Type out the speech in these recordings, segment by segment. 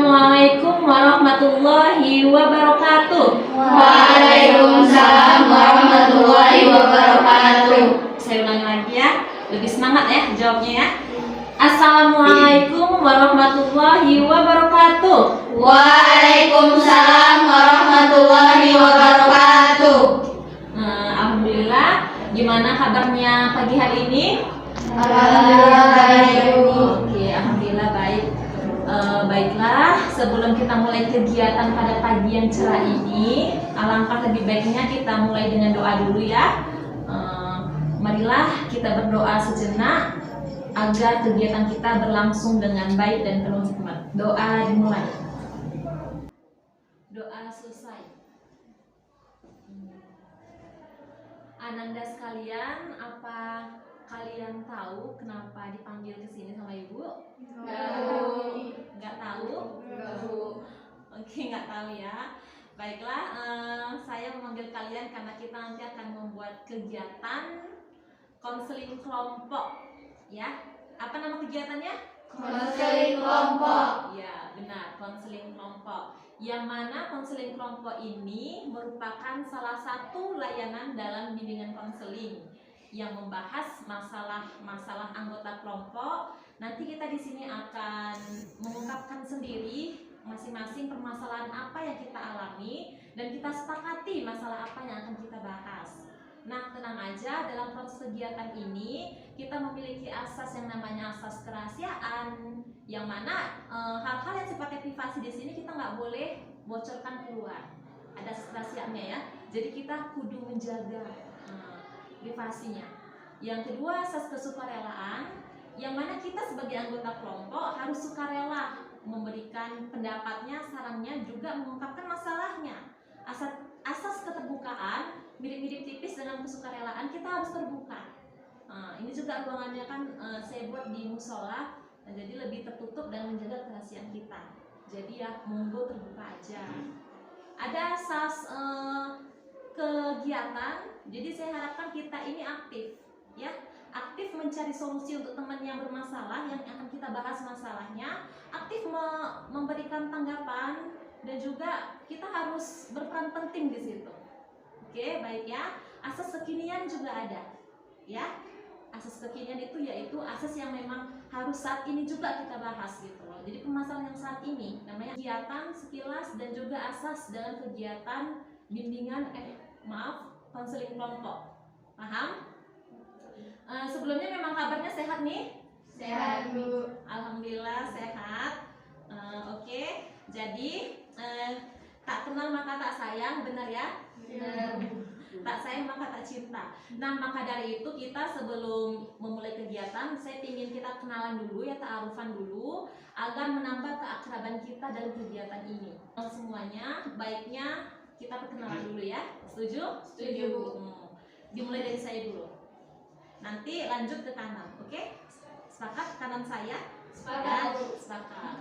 Assalamualaikum warahmatullahi wabarakatuh. Waalaikumsalam warahmatullahi wabarakatuh. Saya ulangi lagi ya, lebih semangat ya jawabnya ya. Assalamualaikum warahmatullahi wabarakatuh. Waalaikumsalam warahmatullahi wabarakatuh. Alhamdulillah. Gimana kabarnya pagi hari ini? Alhamdulillah baik. Oke, alhamdulillah baik. Baiklah, sebelum kita mulai kegiatan pada pagi yang cerah ini, alangkah lebih baiknya kita mulai dengan doa dulu ya. Marilah kita berdoa sejenak agar kegiatan kita berlangsung dengan baik dan penuh hikmat. Doa dimulai. Doa selesai. Ananda sekalian, apa kalian tahu kenapa dipanggil ke sini sama ibu? Nggak tahu? Oke, nggak tahu ya. Baiklah, saya memanggil kalian karena kita nanti akan membuat kegiatan konseling kelompok, ya. Apa nama kegiatannya? Konseling kelompok. Ya, benar, konseling kelompok. Yang mana konseling kelompok ini merupakan salah satu layanan dalam bimbingan konseling yang membahas masalah-masalah anggota kelompok. Nanti kita di sini akan mengungkapkan sendiri masing-masing permasalahan apa yang kita alami dan kita sepakati masalah apa yang akan kita bahas. Nah, tenang aja, dalam proses kegiatan ini kita memiliki asas yang namanya asas kerahasiaan, yang mana hal-hal yang sifatnya privasi di sini kita nggak boleh bocorkan keluar. Ada asas kerahasiaannya ya. Jadi kita kudu menjaga privasinya. Yang kedua, asas kesukarelaan, yang mana kita sebagai anggota kelompok harus sukarela memberikan pendapatnya, sarannya, juga mengungkapkan masalahnya. Asas keterbukaan mirip-mirip tipis dengan kesukarelaan, kita harus terbuka. Ini juga ruangannya kan saya buat di musola, jadi lebih tertutup dan menjaga kerahasiaan kita. Jadi ya monggo terbuka aja. Ada asas kegiatan, jadi saya harapkan kita ini aktif, ya, aktif mencari solusi untuk teman yang bermasalah, yang akan kita bahas masalahnya, aktif memberikan tanggapan, dan juga kita harus berperan penting di situ. Oke, baik ya. Asas kekinian juga ada, ya. Asas kekinian itu yaitu asas yang memang harus saat ini juga kita bahas gitu loh. Jadi permasalahan yang saat ini namanya kegiatan sekilas dan juga asas dalam kegiatan bimbingan konseling kelompok. Paham? Sebelumnya memang kabarnya sehat nih? Sehat, Bu. Alhamdulillah sehat. Oke. Jadi tak kenal maka tak sayang, benar ya? Benar. Tak sayang maka tak cinta. Nah, maka dari itu kita sebelum memulai kegiatan, saya ingin kita kenalan dulu ya, ta'arufan dulu, agar menambah keakraban kita dalam kegiatan ini. Semuanya baiknya kita perkenalan dulu ya. Setuju? Setuju, Bu. Dimulai dari saya dulu. Nanti lanjut ke kanan, oke? Sepakat kanan saya? Sepakat. Sepakat.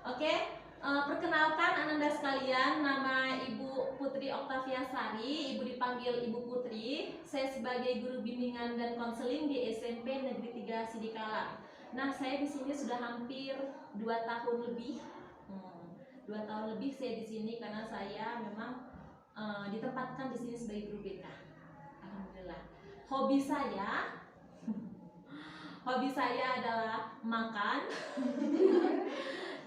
Oke. Perkenalkan Ananda sekalian, nama Ibu Putri Oktavia Sari, Ibu dipanggil Ibu Putri. Saya sebagai guru bimbingan dan konseling di SMP Negeri 3 Sidikalang. Nah, saya di sini sudah hampir 2 tahun lebih. 2 tahun lebih saya di sini karena saya memang ditempatkan di sini sebagai guru BK. Alhamdulillah. Hobi saya adalah makan.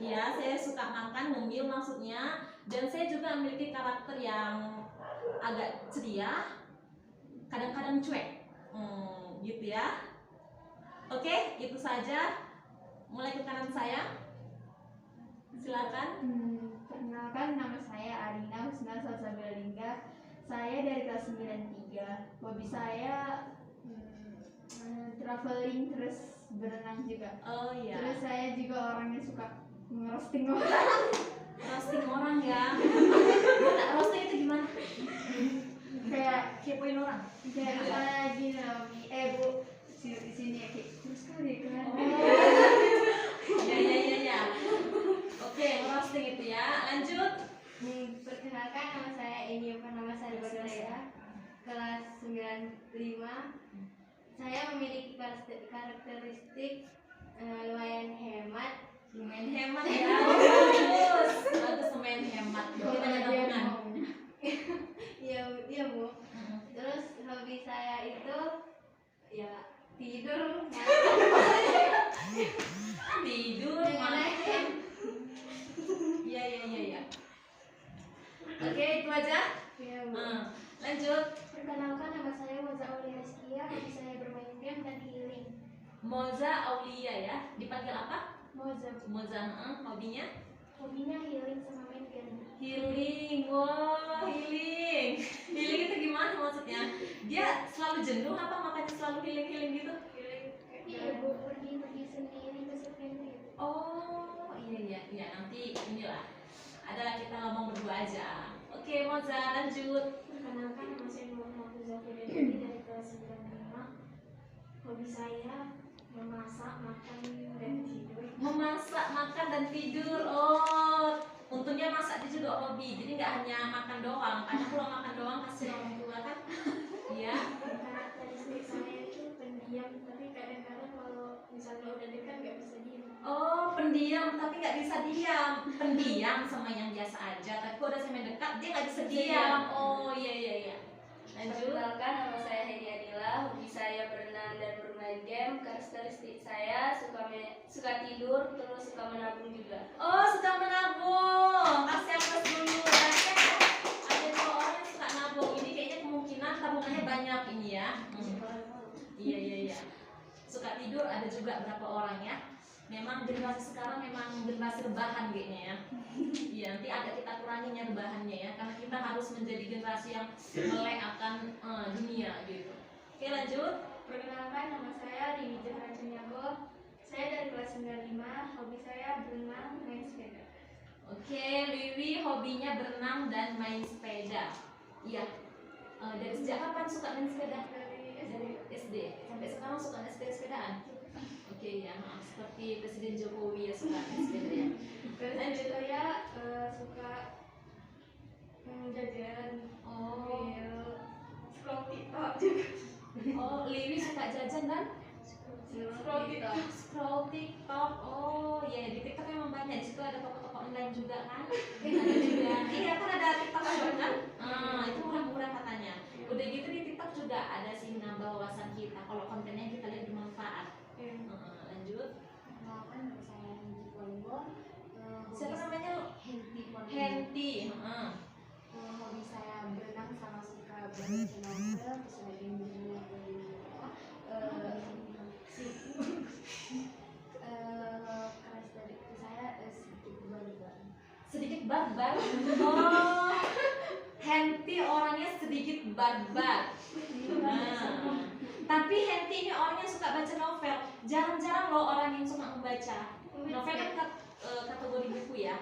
Ya, saya suka makan, ngemil maksudnya. Dan saya juga memiliki karakter yang agak ceria, kadang-kadang cuek, gitu ya. Oke, itu saja. Mulai ke kanan saya. Silakan. Perkenalkan, nama saya Arina Husna Salsabila. Saya dari kelas 93. Hobi saya traveling, terus berenang juga. Oh iya. Terus saya juga orangnya suka ngerosting orang. Roasting orang ya. Roasting itu gimana? Kayak Kepoin orang. misalnya gini loh, Bu, di sini ya, kayak terus kali kan. Ya. Oke, roasting itu ya. Lanjut. Perkenalkan, nama saya nama saya Badaya, kelas 95. Saya memiliki karakteristik lumayan hemat Lumayan hemat ya. tidur, tidur, dengan makan. naik. Iya. Oke, itu aja. Ya, Bu. Lanjut. Perkenalkan, nama saya Moza Aulia Rizkia. Hobi saya bermain game dan healing. Moza Aulia ya. Dipanggil apa? Moza. Moza, hobinya? Hobinya healing sama main game. Healing. Wow, healing. Healing itu gimana maksudnya? Dia selalu jenuh apa makanya selalu healing gitu? Iya, Bu, pergi sendiri ke sendiri. Oh, iya. Nanti inilah. Adalah kita ngomong berdua aja. Oke, Moza, lanjut. Perkenalkan, nama saya Muhammad Zafir dari kelas 95. Hobi saya memasak, makan, dan tidur. Memasak, makan, dan tidur. Oh, untungnya masak dia juga hobi. Jadi nggak hanya makan doang. Karena kalau makan doang kasih orang tua kan. Iya. Karakteristik saya itu pendiam, tapi kadang-kadang kalau misalnya udah dekat nggak bisa diem. Oh, pendiam tapi nggak bisa diam. Pendiam sama yang biasa aja. Tapi kalau udah sampai dekat dia nggak bisa diam. Oh, iya. Lanjut. Perkenalkan, nama saya Hedi Adila. Hobi saya berenang dan bermain game. Karakteristik saya suka tidur, terus suka menabung juga. Oh, suka menabung. Kasih aplaus dulu. Berarti ada 2 orang yang suka nabung. Ini kayaknya kemungkinan tabungannya banyak ini ya. Iya. Suka tidur ada juga berapa orang ya. Memang generasi sekarang memang generasi rebahan kayaknya ya. Iya, nanti agak kita kuranginnya rebahannya ya, karena kita harus menjadi generasi yang melek akan dunia gitu. Oke, lanjut. Perkenalkan, nama saya Dewi Jahara Cunyago. Saya dari kelas 95. Hobi saya berenang, main sepeda. Oke, Wiwi hobinya berenang dan main sepeda. Iya. Dari sejak kapan suka main sepeda? Dari SD. Sampai sekarang suka main sepedaan. Oke ya, maaf. Seperti Presiden Jokowi ya suka main sepeda ya. Lanjut, saya suka jajan, Oh, scroll TikTok juga. oh, Liwi suka jajan dan Scroll TikTok. scroll TikTok. Oh, ya di TikTok memang banyak. Di situ ada toko-toko online juga kan? Ada juga. Iya kan ada TikTok juga kan? Itu murah-murah katanya. Udah gitu di TikTok juga ada sih nambah wawasan kita. Kalau kontennya kita lihat bermanfaat. Lanjut. Perkenalkan, nama saya Hendy Polinggo. Siapa namanya? Hendy Polinggo. Henty. Hobi saya berenang sama suka baca novel, selain buku karakteristik saya sedikit barbar. Sedikit barbar. Oh, Henty orangnya sedikit barbar. Tapi Henty ini orangnya suka baca novel. Jarang-jarang loh orang yang suka membaca. Novel kan kategori buku ya.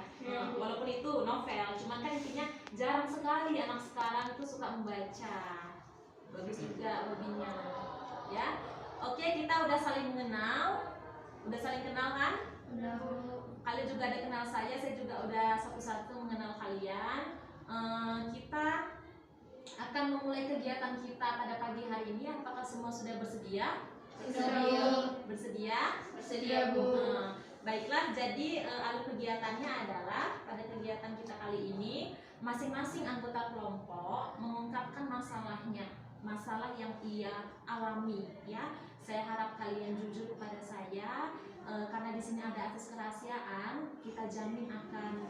Walaupun itu novel, cuman kan intinya jarang sekali anak sekarang itu suka membaca. Bagus juga hobinya. Ya. Oke, kita udah saling mengenal. Udah saling kenal kan? Kalian juga ada kenal saya juga udah satu-satu mengenal kalian. Kita akan memulai kegiatan kita pada pagi hari ini. Apakah semua sudah bersedia? Bersedia, Bu. Baiklah, jadi alur kegiatannya adalah pada kegiatan kita kali ini masing-masing anggota kelompok mengungkapkan masalahnya, masalah yang ia alami ya. Saya harap kalian jujur kepada saya karena di sini ada asas kerahasiaan, kita jamin akan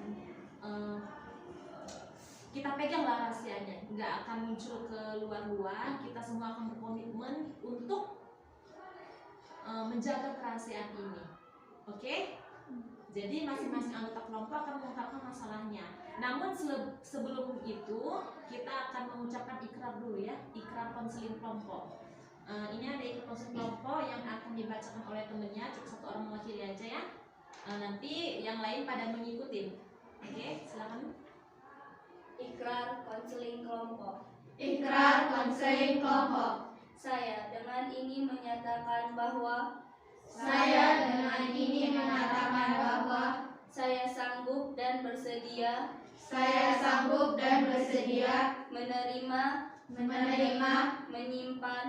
kita peganglah rahasianya, nggak akan muncul ke luar-luar. Kita semua akan berkomitmen untuk menjaga kerahasiaan ini. Oke? Jadi masing-masing anggota kelompok akan mengungkapkan masalahnya. Namun sebelum itu kita akan mengucapkan ikrar dulu ya, ikrar konseling kelompok. Ini ada ikrar konseling kelompok yang akan dibacakan oleh temennya, cukup 1 orang mewakili aja ya. Nanti yang lain pada mengikuti. Oke, silakan. Ikrar konseling kelompok. Ikrar konseling kelompok. Saya dengan ini menyatakan bahwa saya sanggup dan bersedia menerima, menyimpan,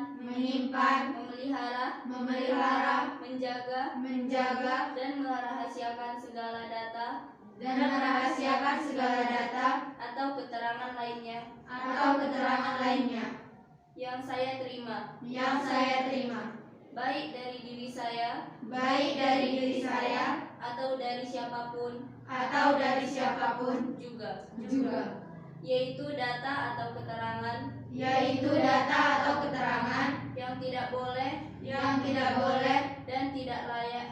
memelihara, menjaga, dan merahasiakan segala data atau keterangan lainnya yang saya terima baik dari diri saya baik dari diri saya atau dari siapapun juga, yaitu data atau keterangan yang tidak boleh dan tidak layak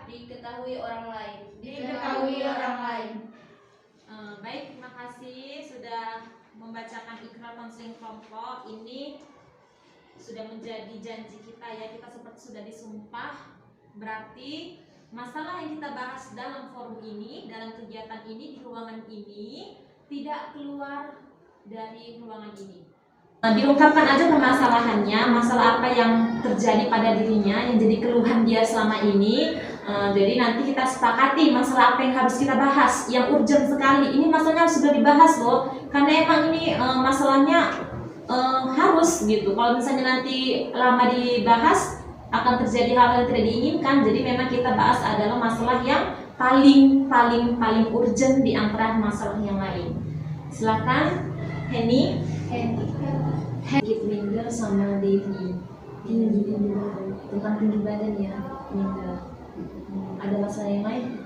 diketahui orang lain. Baik, terima kasih sudah membacakan ikrar konseling kelompok. Ini sudah menjadi janji kita ya, kita seperti sudah disumpah. Berarti masalah yang kita bahas dalam forum ini, dalam kegiatan ini, di ruangan ini tidak keluar dari ruangan ini. Diungkapkan aja permasalahannya, masalah apa yang terjadi pada dirinya, yang jadi keluhan dia selama ini. Jadi nanti kita sepakati masalah apa yang harus kita bahas, yang urgent sekali. Ini masalahnya sudah dibahas loh, karena emang ini masalahnya harus gitu. Kalau misalnya nanti lama dibahas, akan terjadi hal yang tidak diinginkan. Jadi memang kita bahas adalah masalah yang paling urgent di antara masalah yang lain. Silakan, Henny. Sedikit minder sama diri, tinggi tentang tinggi badan ya, minder. Ada masalah yang lain?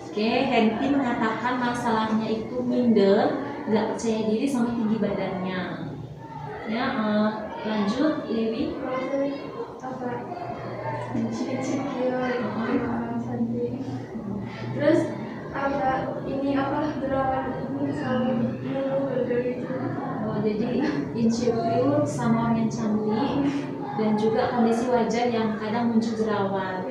Oke, Henty mengatakan masalahnya itu minder, nggak percaya diri sama tinggi badannya. Ya, lanjut, Lewi. Terus gerawan ini selalu bergerak. Jadi insecure sama orang yang cantik dan juga kondisi wajah yang kadang muncul jerawat,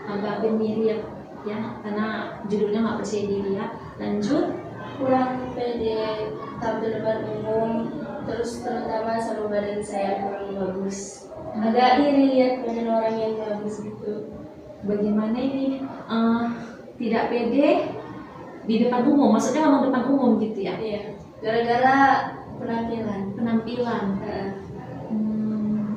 agak bermirip ya, karena judulnya nggak percaya diri ya. Lanjut. Kurang pede tampil depan umum, terus terutama sama badan saya kurang bagus. Agak iri lihat badan orang yang bagus gitu. Bagaimana ini tidak pede di depan umum, maksudnya ngomong depan umum gitu ya? Iya, gara-gara penampilan.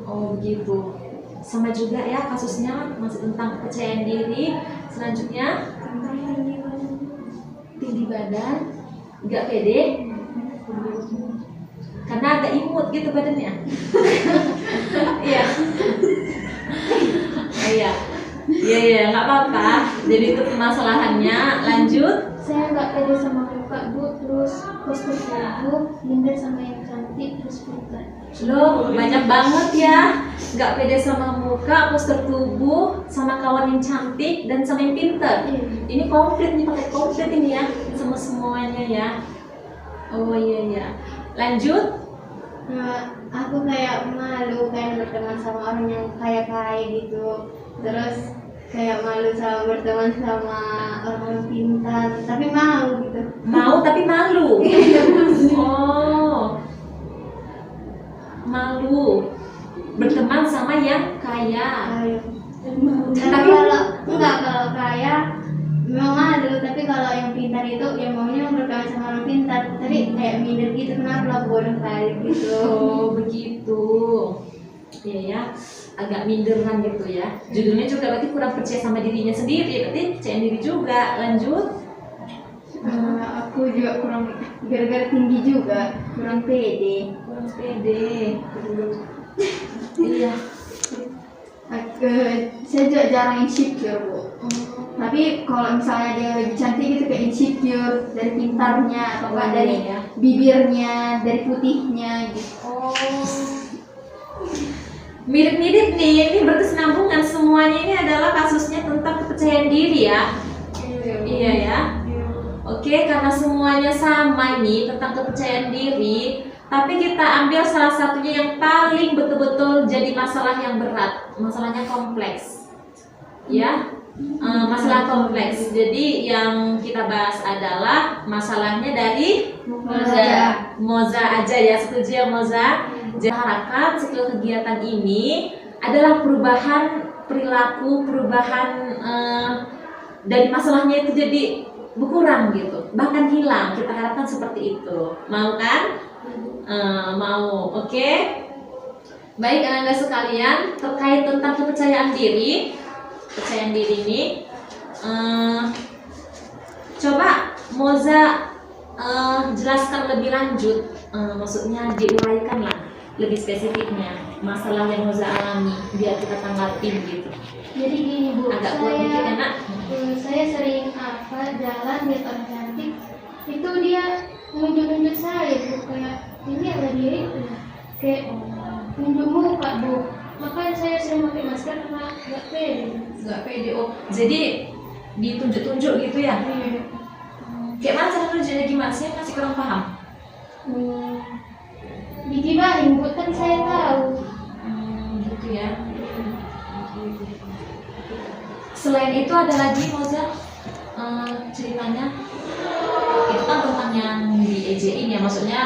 Oh begitu. Sama juga ya kasusnya, masih tentang kepercayaan diri. Selanjutnya tinggi badan, nggak pede karena agak imut gitu badannya. Iya. Iya, nggak apa-apa. Jadi itu permasalahannya. Lanjut. Saya nggak pede sama muka Bu, terus postur tubuh, minder sama yang cantik, terus pintar. Loh, banyak banget ya. Nggak pede sama muka, postur tubuh, sama kawan yang cantik, dan sama yang pintar. Ini komplit nih, pakai komplit ini ya, semuanya ya. Oh iya. Lanjut. Aku kayak malu kayak berteman sama orang yang kaya gitu, terus kayak malu sama berteman sama orang pintar, tapi mau gitu. Mau tapi malu. Oh, malu berteman sama yang kaya. Tapi kalau kaya memang malu, tapi kalau yang pintar itu ya maunya berteman sama orang pintar, tapi kayak minder gitu, kenapa bodoh kali gitu. Oh begitu. Iya ya, agak minderan gitu ya. Judulnya juga berarti kurang percaya sama dirinya sendiri, berarti percaya diri juga. Lanjut. Aku juga kurang, gara-gara tinggi juga kurang pede. Iya. Saya juga jarang insecure Bu. Tapi kalau misalnya dia lebih cantik gitu kayak insecure dari pintarnya atau enggak dari bibirnya, dari putihnya gitu. Oh. Mirip-mirip nih, ini berarti senambungan semuanya ini adalah kasusnya tentang kepercayaan diri ya. Iya ya. Oke, karena semuanya sama ini tentang kepercayaan diri, tapi kita ambil salah satunya yang paling betul-betul jadi masalah yang berat, masalahnya kompleks. Ya, masalah kompleks. Jadi yang kita bahas adalah masalahnya dari Moza aja ya, setuju ya Moza? Jadi harapkan setelah kegiatan ini adalah perubahan perilaku, perubahan dari masalahnya itu jadi berkurang gitu, bahkan hilang. Kita harapkan seperti itu. Mau kan? Mau, oke? Baik anak-anak sekalian, terkait tentang kepercayaan diri ini, coba Moza jelaskan lebih lanjut, maksudnya diuraikan lah lebih spesifiknya masalah yang Moza alami biar kita tanggapin gitu. Jadi gini Bu, Agak kuat dikit ya nak. saya sering jalan lihat orang cantik, itu dia nunjuk-nunjuk saya Bu, kayak ini ada diri kayak nunjuk muka Bu. Makanya saya sering pakai masker karena nggak pede. Nggak pede. Oh jadi ditunjuk-tunjuk gitu ya? Kayak mana cara nunjuknya gimana? Saya masih kurang paham. Digibahin Bu, kan saya tahu. Gitu ya. Selain itu ada lagi Moza ceritanya itu kan tentang yang diejein ya, maksudnya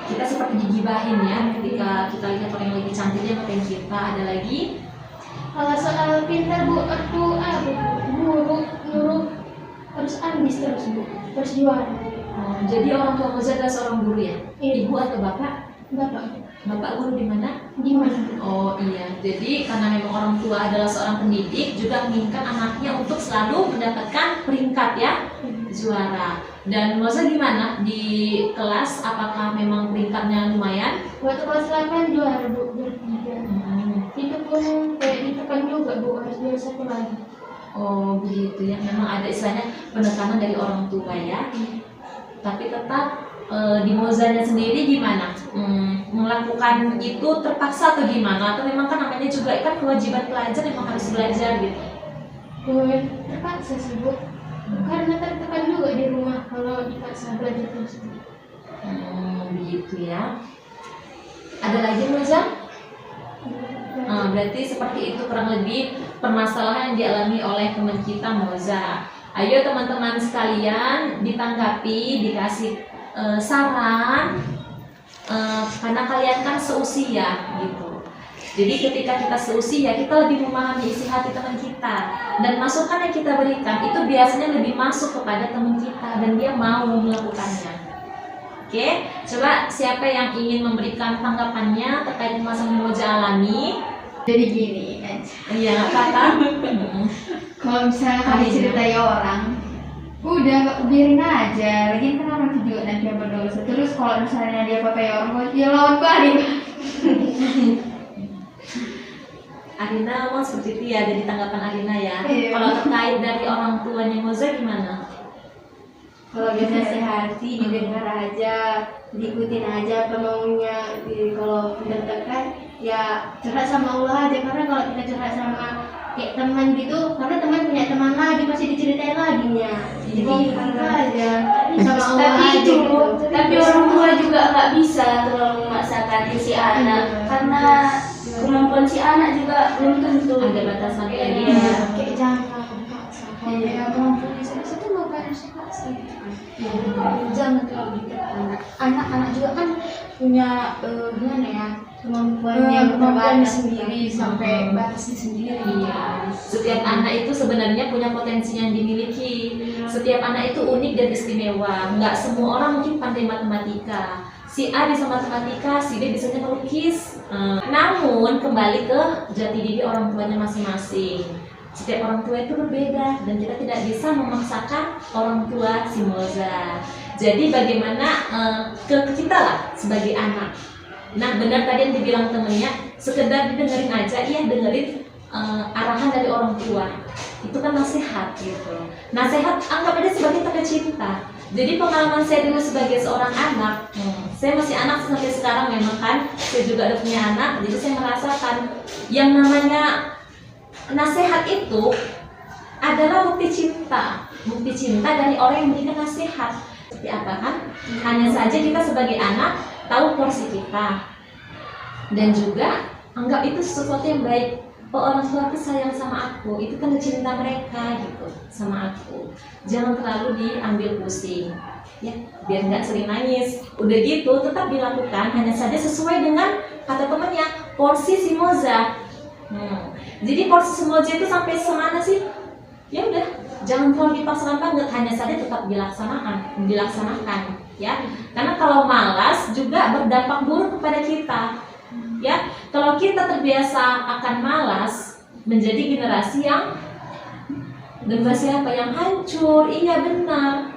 kita seperti digibahin ya ketika kita lihat orang yang lebih cantik dia ngatain kita. Ada lagi Kalau soal pintar Bu, aku guru nyuruh harus ambis terus Bu, terus juara. jadi orang tua Moza adalah seorang guru ya? Iya. Ibu atau bapak? Bapak Bapak guru di mana? di mana? Oh iya, jadi karena memang orang tua adalah seorang pendidik juga menginginkan anaknya untuk selalu mendapatkan peringkat ya, juara. Dan Moza gimana di kelas? Apakah memang peringkatnya lumayan? Waktu kelas 8 juara Bu, bertiga. Itu pun kayak ditekan juga Bu, harus juara satu lagi. Oh begitu ya, memang ada istilahnya penekanan dari orang tua ya. Tapi tetap di Mozanya sendiri gimana? Melakukan itu terpaksa atau gimana? Atau memang kan namanya juga kan kewajiban pelajar memang harus belajar gitu? Terpaksa sih Bu, karena tertekan juga di rumah kalau dipaksa belajar terus. Begitu ya. Ada lagi Moza? Berarti seperti itu kurang lebih permasalahan yang dialami oleh teman kita Moza. Ayo teman-teman sekalian ditanggapi, dikasih saran karena kalian kan seusia gitu. Jadi ketika kita seusia kita lebih memahami isi hati teman kita, dan masukan yang kita berikan itu biasanya lebih masuk kepada teman kita dan dia mau melakukannya. Oke, coba siapa yang ingin memberikan tanggapannya terkait masalah yang Moza alami? Jadi gini, Iya, nggak apa-apa. kalau misalnya kali ceritain orang, udah nggak biarin aja. Lagian kan orang itu juga nanti yang berdosa. Terus kalau misalnya dia pakai orang, ya lawan balik. Arina mau seperti itu ya, jadi tanggapan Arina ya. Iya. Kalau terkait dari orang tuanya Moza gimana? Kalau biasa sehati didengar aja, diikutin aja apa maunya. Kalau tertekan ya curhat sama Allah aja, karena kalau kita curhat sama kayak teman gitu, karena teman punya teman lagi pasti diceritain laginya. Jadi itu aja sama Allah Tapi aja itu, gitu. tapi orang tua juga nggak bisa terlalu memaksakan si anak, karena kemampuan si anak juga belum tentu. Ada batasannya Iya. dia. Kayak jangan paksa. Ya, kemampuan itu nggak harus dipaksa gitu kan. Jangan terlalu ditekan. Anak-anak juga kan punya gimana ya, kemampuannya sendiri sampai batasnya sendiri. Iya. Setiap anak itu sebenarnya punya potensi yang dimiliki. Setiap anak itu unik dan istimewa. Nggak semua orang mungkin pandai matematika. Si A bisa matematika, si B bisanya melukis. Namun kembali ke jati diri orang tuanya masing-masing. Setiap orang tua itu berbeda dan kita tidak bisa memaksakan orang tua si Moza. Jadi bagaimana ke kita lah sebagai anak. Nah benar tadi yang dibilang temennya, sekedar didengerin aja, iya dengerin arahan dari orang tua. Itu kan nasihat gitu. Nasihat anggap aja sebagai tanda cinta. Jadi pengalaman saya dulu sebagai seorang anak, saya masih anak sampai sekarang memang kan, saya juga ada punya anak, jadi saya merasakan yang namanya nasihat itu adalah bukti cinta dari orang yang memberikan nasihat. Seperti apa kan? Hanya saja kita sebagai anak tahu porsi kita, dan juga anggap itu sesuatu yang baik. Oh, orang tua aku sayang sama aku, itu kan cinta mereka gitu sama aku. Jangan terlalu diambil pusing, ya, biar nggak sering nangis. Udah gitu tetap dilakukan, hanya saja sesuai dengan kata temennya, porsi si Moza. Jadi porsi si Moza itu sampai semana sih? Ya udah, jangan terlalu dipaksakan banget, hanya saja tetap dilaksanakan, ya. Karena kalau malas juga berdampak buruk kepada kita. Ya, kalau kita terbiasa akan malas, menjadi generasi yang hancur. Iya benar.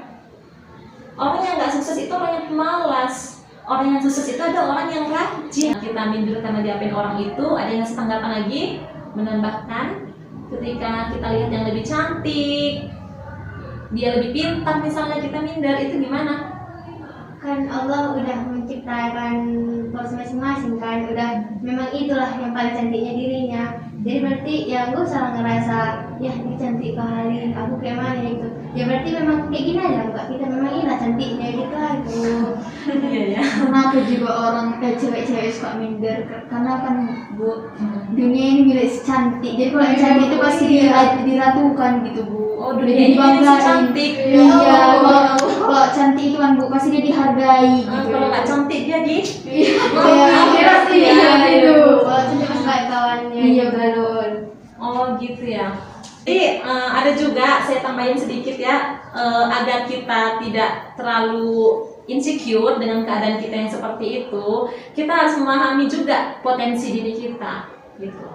Orang yang nggak sukses itu orang yang pemalas. Orang yang sukses itu ada orang yang rajin. Kita minder karena diapain orang itu. Ada yang ngasih tanggapan lagi, menambahkan ketika kita lihat yang lebih cantik, dia lebih pintar misalnya, kita minder, itu gimana? Kan Allah udah menciptakan porsi masing-masing kan, udah memang itulah yang paling cantiknya dirinya. Jadi berarti ya gue usah ngerasa ya ini cantik kali, aku kayak mana gitu. Ya berarti memang kayak gini aja Mbak, kita memang inilah cantiknya gitu aja. Iya ya. Kenapa juga orang cewek-cewek suka minder? Karena kan Bu, dunia ini milik si cantik. Jadi kalau yang cantik itu pasti diratukan gitu Bu. Oh, Udah dunia ini dibanggain. si cantik. Iya, kalau cantik itu kan Bu pasti dia dihargai gitu. Kalau nggak cantik dia di Iya, pasti ya. itu. Kalau cantik pas baik kawannya. Iya betul. Oh gitu ya. Jadi ada juga saya tambahin sedikit ya, agar kita tidak terlalu insecure dengan keadaan kita yang seperti itu, kita harus memahami juga potensi diri kita gitu.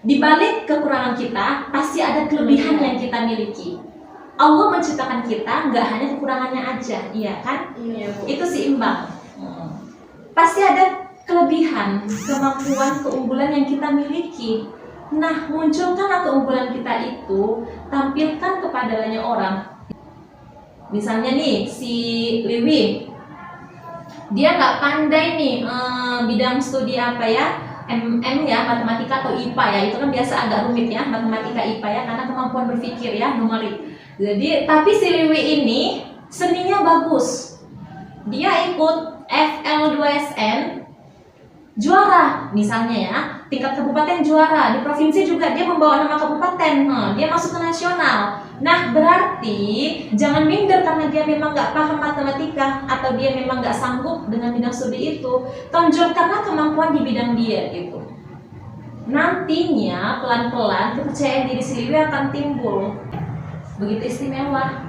Di balik kekurangan kita pasti ada kelebihan yang kita miliki. Allah menciptakan kita nggak hanya kekurangannya aja, iya kan? Iya, Bu. Itu seimbang. Pasti ada kelebihan, kemampuan, keunggulan yang kita miliki. Nah, munculkanlah keunggulan kita itu, tampilkan kepada banyak orang. Misalnya nih, si Liwi, dia nggak pandai nih bidang studi apa ya, MM ya, matematika atau IPA ya, itu kan biasa agak rumit ya, matematika IPA ya, karena kemampuan berpikir ya, numerik. Jadi, tapi si Liwi ini seninya bagus. Dia ikut FL2SN, juara misalnya ya, tingkat kabupaten juara, di provinsi juga dia membawa nama kabupaten, dia masuk ke nasional. Nah berarti jangan minder karena dia memang nggak paham matematika atau dia memang nggak sanggup dengan bidang studi itu. Tonjolkanlah kemampuan di bidang dia gitu. Nantinya pelan-pelan kepercayaan diri sendiri akan timbul. Begitu istimewa.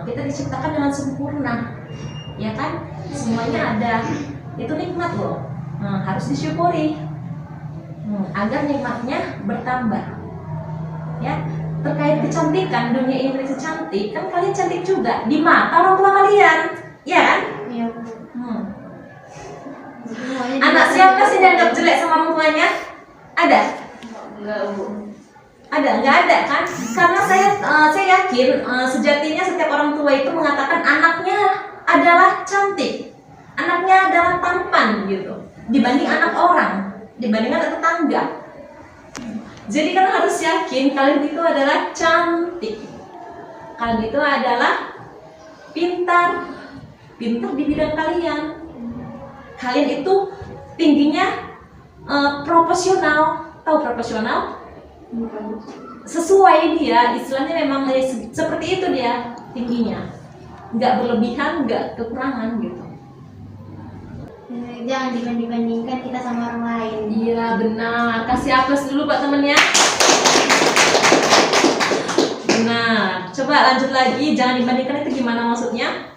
Kita diciptakan dengan sempurna, ya kan? Semuanya ada. Itu nikmat loh. Harus disyukuri agar nikmatnya bertambah ya. Terkait kecantikan, dunia ini menjadi cantik, kan kalian cantik juga di mata orang tua kalian, ya kan? Iya. Anak siapa sih dianggap jelek sama orang tuanya? Ada? Enggak, Bu. Ada? Nggak ada kan? Karena saya yakin sejatinya setiap orang tua itu mengatakan anaknya adalah cantik, anaknya adalah tampan gitu, dibanding anak orang, dibanding anak tetangga. Jadi kan harus yakin kalian itu adalah cantik, kalian itu adalah pintar, pintar di bidang kalian. Kalian itu tingginya proporsional, tahu proporsional? Sesuai dia, istilahnya memang seperti itu dia tingginya, nggak berlebihan, nggak kekurangan gitu. Jangan dibanding-bandingkan kita sama orang lain. Iya benar, kasih aplaus dulu buat temennya. Benar, coba lanjut lagi, jangan dibandingkan itu gimana maksudnya?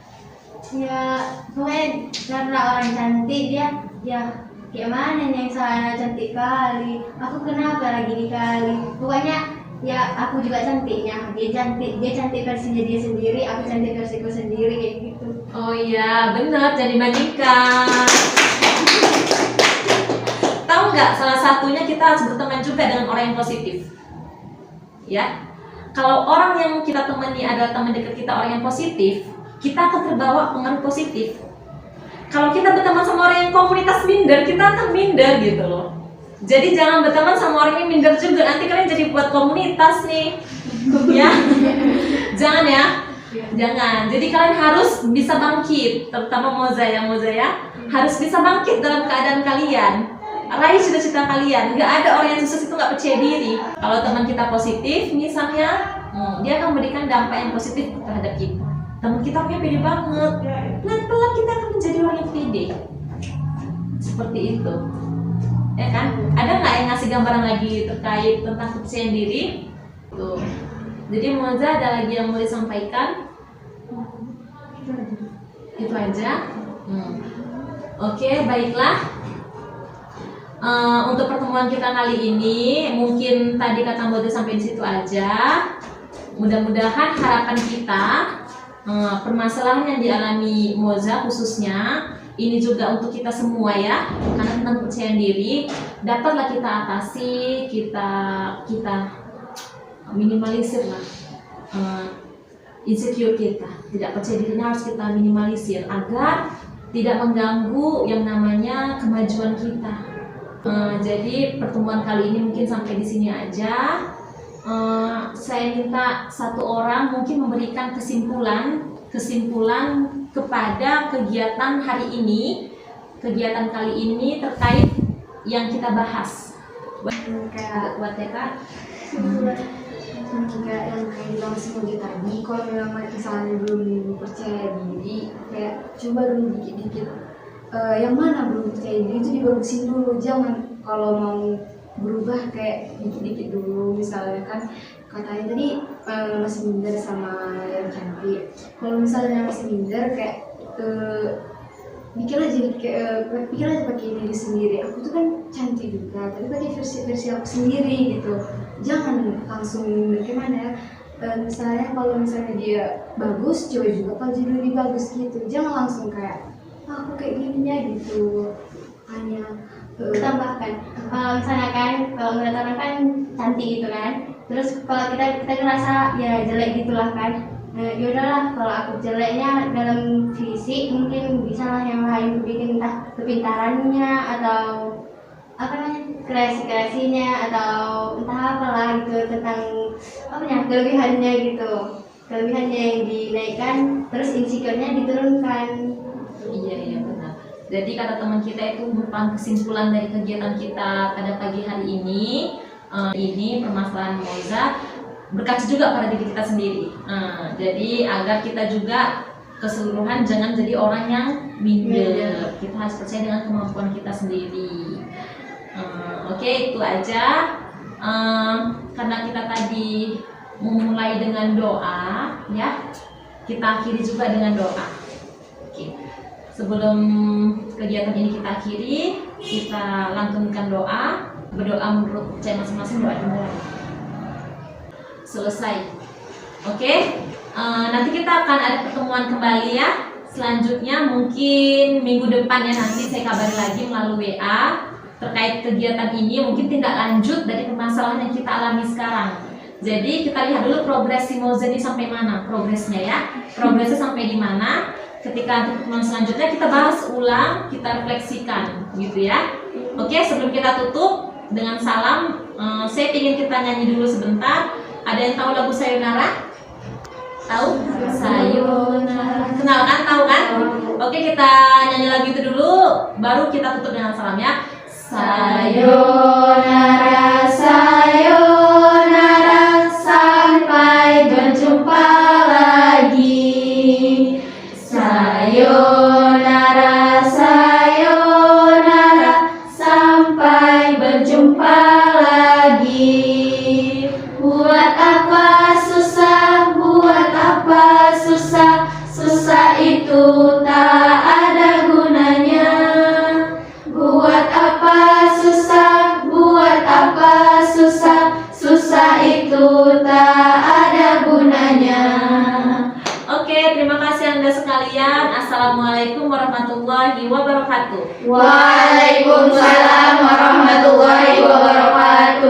Ya pokoknya karena orang cantik dia ya kayak mana nih, yang sana cantik kali, aku kenapa lagi dikali. Pokoknya ya aku juga cantiknya, dia cantik versinya dia sendiri, aku cantik versiku sendiri kayak gitu. Oh iya benar, jangan dibandingkan. Tahu nggak, salah satunya kita harus berteman juga dengan orang yang positif. Ya, kalau orang yang kita temani adalah teman dekat kita, orang yang positif, kita akan terbawa pengaruh positif. Kalau kita berteman sama orang yang komunitas minder, kita akan minder gitu loh. Jadi jangan berteman sama orang yang minder juga, nanti kalian jadi buat komunitas nih. Ya, jangan ya. Jangan. Jadi kalian harus bisa bangkit, terutama Moza ya, harus bisa bangkit dalam keadaan kalian. Raih cita-cita kalian. Nggak ada orang yang sukses itu nggak percaya diri. Kalau teman kita positif, misalnya, dia akan memberikan dampak yang positif terhadap kita. Teman kita punya pede banget. Pelan-pelan kita akan menjadi orang yang pede. Seperti itu. Ya kan? Ada nggak yang ngasih gambaran lagi terkait tentang kepercayaan diri? Tuh. Jadi Moza ada lagi yang mau disampaikan? Itu aja. Oke, baiklah. Untuk pertemuan kita kali ini mungkin tadi kata Moza sampai di situ aja. Mudah-mudahan harapan kita permasalahan yang dialami Moza khususnya ini juga untuk kita semua ya, karena tentang kepercayaan diri dapatlah kita atasi, kita minimalisir lah insecure kita, tidak percaya dirinya harus kita minimalisir agar tidak mengganggu yang namanya kemajuan kita. Jadi pertemuan kali ini mungkin sampai di sini aja. Saya minta satu orang mungkin memberikan kesimpulan kepada kegiatan hari ini, kegiatan kali ini terkait yang kita bahas. Kayak Buat ya Kak? kayak yang kayak bilang semuanya tadi, kalau memang misalnya belum percaya diri, kayak coba dulu dikit-dikit yang mana belum percaya diri itu dibagusin dulu. Jangan kalau mau berubah kayak dikit-dikit dulu. Misalnya kan katanya tadi masih minder sama yang cantik. Kalau misalnya masih minder kayak pikir aja pakai diri sendiri. Aku tuh kan cantik juga, tapi pakai versi aku sendiri gitu. Jangan langsung gimana ya. Misalnya kalau misalnya dia bagus, coba juga kalau jadi lebih bagus gitu. Jangan langsung kayak aku kayak gininya gitu. Hanya Tambahkan, kalau misalnya kan, kalau ngeliat orang kan cantik gitu kan, terus kalau kita ngerasa ya jelek gitulah kan, yaudahlah kalau aku jeleknya dalam fisik mungkin bisa lah yang lain bikin entah kepintarannya atau apa namanya kreasi-kreasinya atau entah apalah gitu tentang kelebihannya gitu, kelebihannya yang dinaikkan terus insecure-nya diturunkan. Iya benar. Jadi kata teman kita itu merupakan kesimpulan dari kegiatan kita pada pagi hari ini. Ini permasalahan Moza berkaca juga pada diri kita sendiri. Jadi agar kita juga keseluruhan jangan jadi orang yang minder. Kita harus percaya dengan kemampuan kita sendiri. Oke, itu aja. Karena kita tadi memulai dengan doa, ya, kita akhiri juga dengan doa. Oke. Sebelum kegiatan ini kita akhiri, kita lantunkan doa, berdoa menurut percaya masing-masing, doa dimulai. Selesai. Oke. Nanti kita akan ada pertemuan kembali ya. Selanjutnya mungkin minggu depan ya, nanti saya kabari lagi melalui WA terkait kegiatan ini, mungkin tindak lanjut dari permasalahan yang kita alami sekarang. Jadi kita lihat dulu progres si Moza ini sampai mana progresnya ya. Progresnya sampai di mana? Ketika pertemuan selanjutnya kita bahas ulang, kita refleksikan gitu ya. Oke, sebelum kita tutup dengan salam, saya ingin kita nyanyi dulu sebentar. Ada yang tahu lagu Sayonara? Tahu? Sayonara. Kenal kan? Tahu kan? Oke, kita nyanyi lagu itu dulu, baru kita tutup dengan salam ya. Sayonara, sayonara, sampai berjumpa lagi. Sayonara, sayonara, sampai berjumpa lagi. Buat apa susah, buat apa susah, susah itu tak ada gunanya. Buat apa susah, buat apa susah, susah itu tak ada gunanya. Oke, terima kasih Anda sekalian. Assalamualaikum warahmatullahi wabarakatuh. Waalaikumsalam warahmatullahi wabarakatuh.